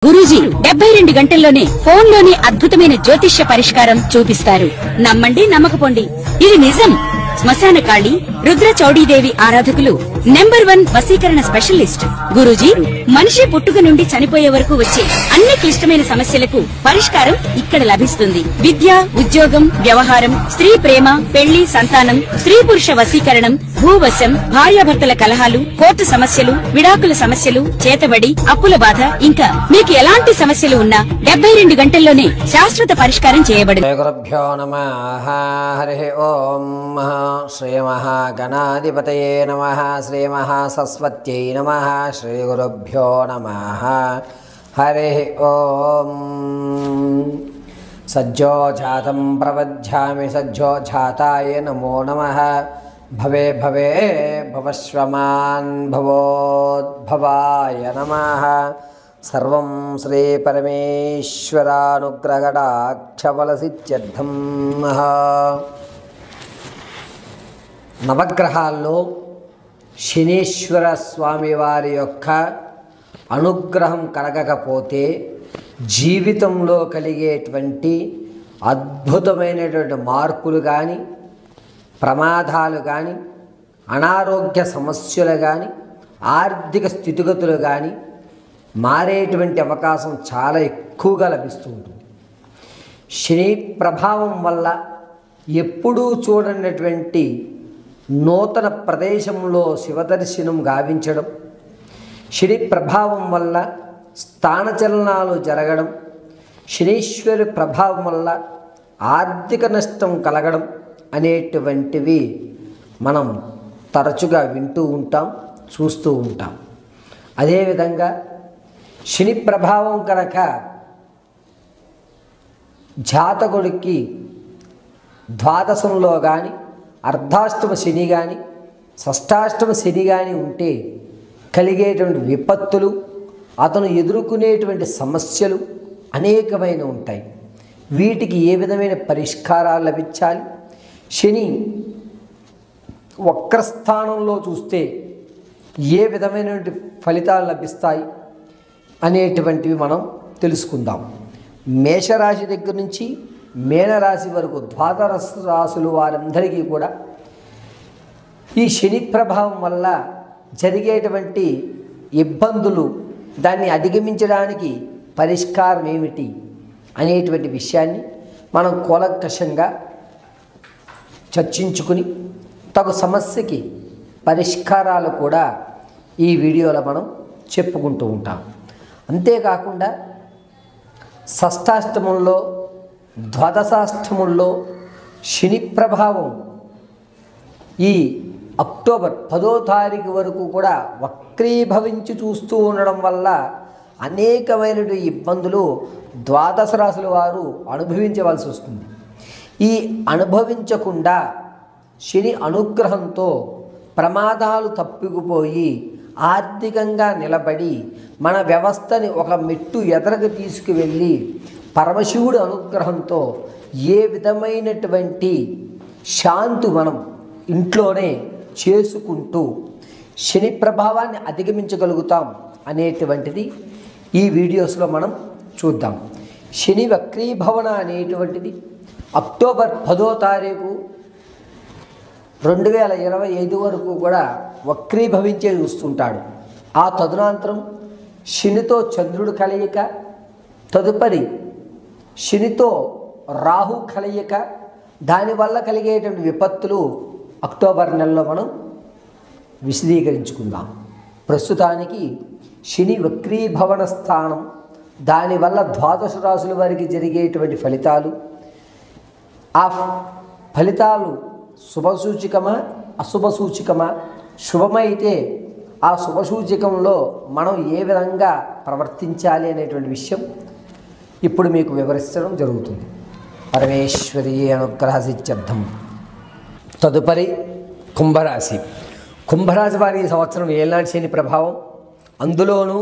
గురూజీ 72 గంటల్లోనే ఫోన్ లోని అద్భుతమైన జ్యోతిష్య పరిష్కారం చూపిస్తారు. నమ్మండి, నమ్మకపోండి, ఇది నిజం. శ్మశాన కాళి రుద్ర చౌడీదేవి ఆరాధకులు నంబర్ 1 వశీకరణ స్పెషలిస్ట్. గురూజీ మనిషి పుట్టుక నుండి చనిపోయే వరకు వచ్చే అన్ని క్లిష్టమైన సమస్యలకు పరిష్కారం ఇక్కడ లభిస్తుంది. విద్య, ఉద్యోగం, వ్యవహారం, స్త్రీ ప్రేమ, పెళ్లి, సంతానం, స్త్రీ పురుష వశీకరణం, భూవశం, భార్యాభర్తల కలహాలు, కోర్టు సమస్యలు, విడాకుల సమస్యలు, చేతబడి, అప్పుల బాధ, ఇంకా మీకు ఎలాంటి సమస్యలు ఉన్నా 72 గంటల్లోనే శాశ్వత పరిష్కారం చేయబడింది. గురుభ్యో నమః. హరి ఓం. శ్రీ మహాగణాధిపతయే నమః. శ్రీ మహాసరస్వత్యై నమః. శ్రీ గురుభ్యో నమః. హరి ఓం. సజ్జోజాతం ప్రవధ్యామి సజ్జోజాతాయ నమో నమః. భవే భవే భవశ్వమాన్ భవోద్భవాయ నమః. సర్వం శ్రీ పరమేశ్వరానుగ్రహడాక్షఫలసిద్ధ్యర్థం. నవగ్రహాల్లో శనీశ్వర స్వామి వారి యొక్క అనుగ్రహం కలగకపోతే జీవితంలో కలిగేటువంటి అద్భుతమైనటువంటి మార్పులు కానీ, ప్రమాదాలు కానీ, అనారోగ్య సమస్యలు కానీ, ఆర్థిక స్థితిగతులు కానీ మారేటువంటి అవకాశం చాలా ఎక్కువగా లభిస్తూ ఉంటుంది. శని ప్రభావం వల్ల ఎప్పుడూ చూడనటువంటి నూతన ప్రదేశంలో శివదర్శనం గావించడం, శని ప్రభావం వల్ల స్థానచలనాలు జరగడం, శనీశ్వరి ప్రభావం వల్ల ఆర్థిక నష్టం కలగడం అనేటువంటివి మనం తరచుగా వింటూ ఉంటాం, చూస్తూ ఉంటాం. అదేవిధంగా శని ప్రభావం కనుక జాతకుడికి ద్వాదశంలో కానీ, అర్ధాష్టమ శని కానీ, షష్టాష్టమ శని కానీ ఉంటే కలిగేటువంటి విపత్తులు, అతను ఎదుర్కొనేటువంటి సమస్యలు అనేకమైన ఉంటాయి. వీటికి ఏ విధమైన పరిష్కారాలు లభించాలి, శని వక్రస్థానంలో చూస్తే ఏ విధమైనటువంటి ఫలితాలు లభిస్తాయి అనేటువంటివి మనం తెలుసుకుందాం. మేషరాశి దగ్గర నుంచి మీనరాశి వరకు ద్వాదశ రాశులు వారందరికీ కూడా ఈ శని ప్రభావం వల్ల జరిగేటువంటి ఇబ్బందులు, దాన్ని అధిగమించడానికి పరిష్కారం ఏమిటి అనేటువంటి విషయాన్ని మనం కూలంకషంగా చర్చించుకుని తగు సమస్యకి పరిష్కారాలు కూడా ఈ వీడియోలో మనం చెప్పుకుంటూ ఉంటాం. అంతేకాకుండా షష్టాష్టమంలో, ద్వాదశాష్టమంలో శని ప్రభావం ఈ అక్టోబర్ 10వ తారీఖు వరకు కూడా వక్రీభవించి చూస్తూ ఉండడం వల్ల అనేకమైనటువంటి ఇబ్బందులు ద్వాదశ రాశుల వారు అనుభవించవలసి వస్తుంది. ఈ అనుభవించకుండా శని అనుగ్రహంతో ప్రమాదాలు తప్పిపోయి ఆర్థికంగా నిలబడి మన వ్యవస్థని ఒక మెట్టు ఎదరకు తీసుకువెళ్ళి పరమశివుడి అనుగ్రహంతో ఏ విధమైనటువంటి శాంతి మనం ఇంట్లోనే చేసుకుంటూ శని ప్రభావాన్ని అధిగమించగలుగుతాం అనేటువంటిది ఈ వీడియోస్లో మనం చూద్దాం. శని వక్రీభవన అనేటువంటిది అక్టోబర్ 10వ తారీఖు 2025 వరకు కూడా వక్రీభవించే చూస్తుంటాడు. ఆ తదనంతరం శనితో చంద్రుడు కలయిక, తదుపరి శనితో రాహు కలయిక, దానివల్ల కలిగేటువంటి విపత్తులు అక్టోబర్ నెలలో మనం విశదీకరించుకుందాం. ప్రస్తుతానికి శని వక్రీభవన స్థానం, దానివల్ల ద్వాదశ రాశుల వారికి జరిగేటువంటి ఫలితాలు, ఆ ఫలితాలు శుభసూచికమా అశుభసూచికమా, శుభమైతే ఆ శుభసూచికంలో మనం ఏ విధంగా ప్రవర్తించాలి అనేటువంటి విషయం ఇప్పుడు మీకు వివరించడం జరుగుతుంది. పరమేశ్వరి అనుగ్రహ సిద్ధ్యర్థం. తదుపరి కుంభరాశి. కుంభరాశి వారి ఈ సంవత్సరం ఏళ్ళనాటి శని ప్రభావం, అందులోనూ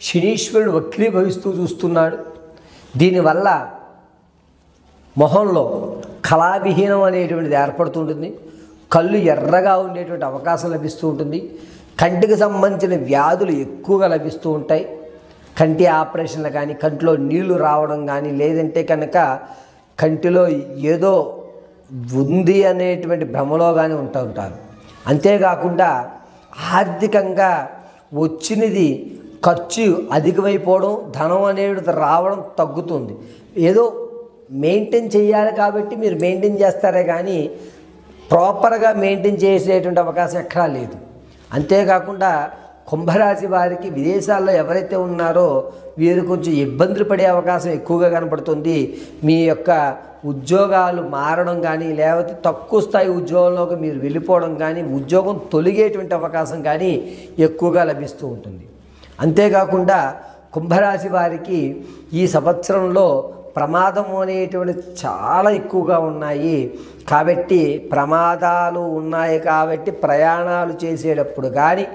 శనీశ్వరుడు వక్రీభవిస్తూ చూస్తున్నాడు. దీనివల్ల మొహంలో కళావిహీనం అనేటువంటిది ఏర్పడుతుంటుంది. కళ్ళు ఎర్రగా ఉండేటువంటి అవకాశం లభిస్తూ ఉంటుంది. కంటికి సంబంధించిన వ్యాధులు ఎక్కువగా లభిస్తూ ఉంటాయి. కంటి ఆపరేషన్లు కానీ, కంటిలో నీళ్లు రావడం కానీ, లేదంటే కనుక కంటిలో ఏదో ఉంది అనేటువంటి భ్రమలో కానీ ఉంటూ ఉంటారు. అంతేకాకుండా ఆర్థికంగా వచ్చినది ఖర్చు అధికమైపోవడం, ధనం అనేది రావడం తగ్గుతుంది. ఏదో మెయింటైన్ చేయాలి కాబట్టి మీరు మెయింటైన్ చేస్తారే కానీ ప్రాపర్గా మెయింటైన్ చేసేటువంటి అవకాశం ఎక్కడా లేదు. అంతేకాకుండా కుంభరాశి వారికి విదేశాల్లో ఎవరైతే ఉన్నారో వీరు కొంచెం ఇబ్బందులు పడే అవకాశం ఎక్కువగా కనపడుతుంది. మీ యొక్క ఉద్యోగాలు మారడం కానీ, లేకపోతే తక్కువ స్థాయి ఉద్యోగంలోకి మీరు వెళ్ళిపోవడం కానీ, ఉద్యోగం తొలగేటువంటి అవకాశం కానీ ఎక్కువగా లభిస్తూ ఉంటుంది. అంతేకాకుండా కుంభరాశి వారికి ఈ సంవత్సరంలో ప్రమాదం అనేటువంటిది చాలా ఎక్కువగా ఉన్నాయి. కాబట్టి ప్రమాదాలు ఉన్నాయి కాబట్టి ప్రయాణాలు చేసేటప్పుడు కానీ,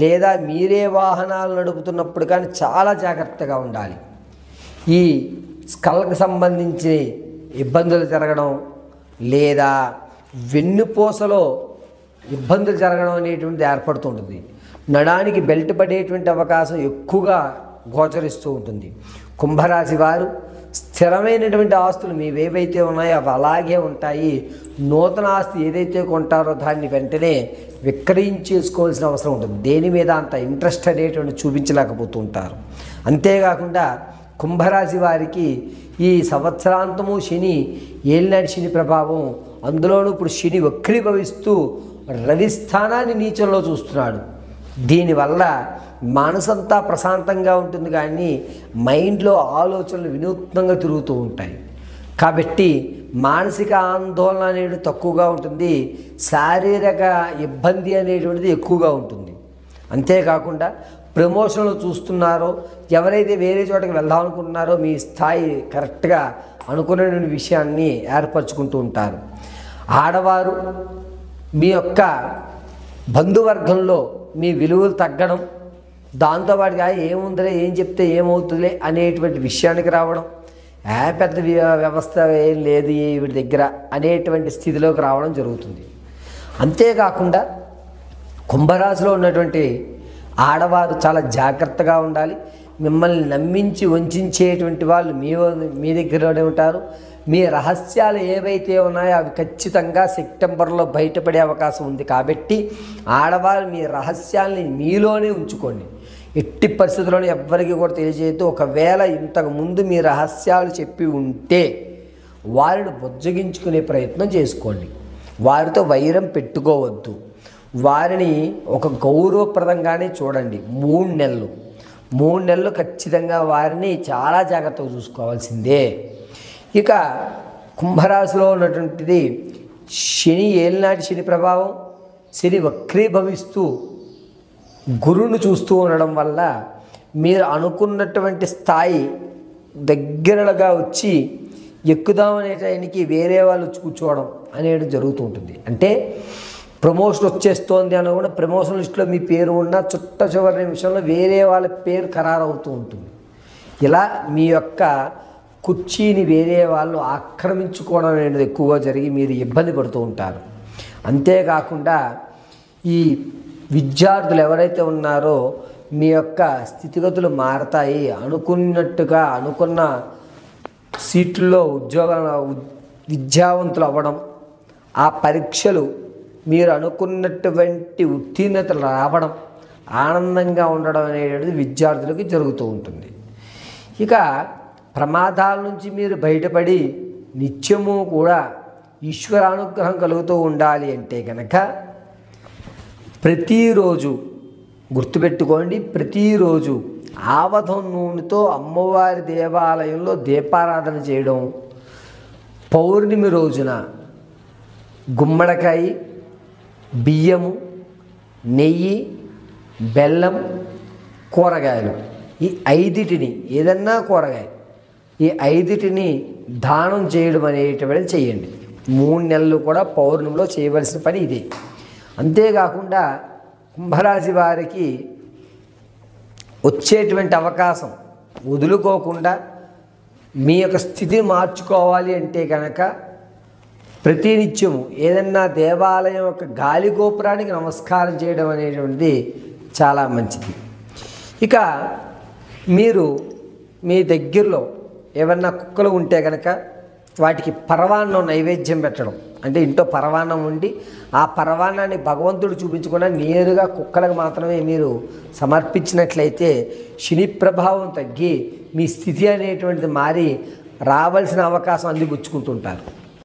లేదా మీరే వాహనాలు నడుపుతున్నప్పుడు కానీ చాలా జాగ్రత్తగా ఉండాలి. ఈ స్కల్కి సంబంధించి ఇబ్బందులు జరగడం, లేదా వెన్నుపూసలో ఇబ్బందులు జరగడం అనేటువంటిది ఏర్పడుతుంటుంది. నడానికి బెల్ట్ పడేటువంటి అవకాశం ఎక్కువగా గోచరిస్తూ ఉంటుంది. కుంభరాశి వారు స్థిరమైనటువంటి ఆస్తులు మీవేవైతే ఉన్నాయో అవి అలాగే ఉంటాయి. నూతన ఆస్తి ఏదైతే కొంటారో దాన్ని వెంటనే విక్రయించేసుకోవాల్సిన అవసరం ఉంటుంది. దేని మీద అంత ఇంట్రెస్ట్ అనేటువంటి చూపించలేకపోతూ ఉంటారు. అంతేకాకుండా కుంభరాశి వారికి ఈ సంవత్సరాంతము శని ఏలినాటి శని ప్రభావం, అందులోనూ ఇప్పుడు శని వక్రీభవిస్తూ రవి స్థానాన్ని నీచంలో చూస్తున్నాడు. దీనివల్ల మనసంతా ప్రశాంతంగా ఉంటుంది కానీ మైండ్లో ఆలోచనలు వినూత్నంగా తిరుగుతూ ఉంటాయి. కాబట్టి మానసిక ఆందోళన అనేది తక్కువగా ఉంటుంది, శారీరక ఇబ్బంది అనేటువంటిది ఎక్కువగా ఉంటుంది. అంతేకాకుండా ప్రమోషన్లు చూస్తున్నారో, ఎవరైతే వేరే చోటకి వెళ్దాం అనుకుంటున్నారో మీ స్థాయి కరెక్ట్గా అనుకునే విషయాన్ని ఏర్పరచుకుంటూ ఉంటారు. ఆడవారు మీ యొక్క బంధువర్గంలో మీ విలువలు తగ్గడం, దాంతోపాటుగా ఏముందిలే, ఏం చెప్తే ఏమవుతుందిలే అనేటువంటి విషయానికి రావడం, పెద్ద వ్యవస్థ ఏం లేదు వీడి దగ్గర అనేటువంటి స్థితిలోకి రావడం జరుగుతుంది. అంతేకాకుండా కుంభరాశిలో ఉన్నటువంటి ఆడవారు చాలా జాగ్రత్తగా ఉండాలి. మిమ్మల్ని నమ్మించి వంచేటువంటి వాళ్ళు మీ దగ్గరనే ఉంటారు. మీ రహస్యాలు ఏవైతే ఉన్నాయో అవి ఖచ్చితంగా సెప్టెంబర్లో బయటపడే అవకాశం ఉంది. కాబట్టి ఆడవారు మీ రహస్యాల్ని మీలోనే ఉంచుకోండి. ఎట్టి పరిస్థితుల్లోనే ఎవ్వరికి కూడా తెలియజేయద్దు. ఒకవేళ ఇంతకుముందు మీ రహస్యాలు చెప్పి ఉంటే వారిని బుజ్జగించుకునే ప్రయత్నం చేసుకోండి. వారితో వైరం పెట్టుకోవద్దు. వారిని ఒక గౌరవప్రదంగానే చూడండి. 3 నెలలు ఖచ్చితంగా వారిని చాలా జాగ్రత్తగా చూసుకోవాల్సిందే. ఇక కుంభరాశిలో ఉన్నటువంటిది శని ఏలినాటి శని ప్రభావం, శని వక్రీభవిస్తూ గురువును చూస్తూ ఉండడం వల్ల మీరు అనుకున్నటువంటి స్థాయి దగ్గరగా వచ్చి ఎక్కుదామనే టైంకి వేరే వాళ్ళు కూర్చోవడం అనేది జరుగుతూ ఉంటుంది. అంటే ప్రమోషన్ వచ్చేస్తోంది అని కూడా ప్రమోషన్ లిస్టులో మీ పేరు ఉన్న చివరి నిమిషంలో వేరే వాళ్ళ పేరు ఖరారవుతూ ఉంటుంది. ఇలా మీ యొక్క కుర్చీని వేరే వాళ్ళు ఆక్రమించుకోవడం అనేది ఎక్కువగా జరిగి మీరు ఇబ్బంది పడుతూ ఉంటారు. అంతేకాకుండా ఈ విద్యార్థులు ఎవరైతే ఉన్నారో మీ యొక్క స్థితిగతులు మారతాయి. అనుకున్నట్టుగా అనుకున్న సీట్లలో విద్యావంతులు అవ్వడం, ఆ పరీక్షలు మీరు అనుకున్నటువంటి ఉత్తీర్ణతలు రావడం, ఆనందంగా ఉండడం అనేటువంటిది విద్యార్థులకి జరుగుతూ ఉంటుంది. ఇక ప్రమాదాల నుంచి మీరు బయటపడి నిత్యము కూడా ఈశ్వరానుగ్రహం కలుగుతూ ఉండాలి అంటే కనుక ప్రతిరోజు గుర్తుపెట్టుకోండి, ప్రతిరోజు ఆవధం నూనెతో అమ్మవారి దేవాలయంలో దీపారాధన చేయడం, పౌర్ణమి రోజున గుమ్మడికాయ, బియ్యము, నెయ్యి, బెల్లం, కూరగాయలు, ఈ 5టిని ఏదన్నా కూరగాయ, ఈ 5టిని దానం చేయడం అనేటువంటిది చేయండి. 3 నెలలు కూడా పౌర్ణమిలో చేయవలసిన పని ఇదే. అంతేకాకుండా కుంభరాశి వారికి వచ్చేటువంటి అవకాశం వదులుకోకుండా మీ యొక్క స్థితిని మార్చుకోవాలి అంటే కనుక ప్రతినిత్యము ఏదన్నా దేవాలయం యొక్క గాలి గోపురానికి నమస్కారం చేయడం అనేటువంటిది చాలా మంచిది. ఇక మీరు మీ దగ్గరలో ఏమన్నా కుక్కలు ఉంటే కనుక వాటికి పరవాన్నం నైవేద్యం పెట్టడం, అంటే ఇంట్లో పరవాన్నం ఉండి ఆ పరవాన్నాన్ని భగవంతుడు చూపించకుండా నేరుగా కుక్కలకు మాత్రమే మీరు సమర్పించినట్లయితే శని ప్రభావం తగ్గి మీ స్థితి అనేటువంటిది మారి రావాల్సిన అవకాశం అందిపుచ్చుకుంటుంటారు.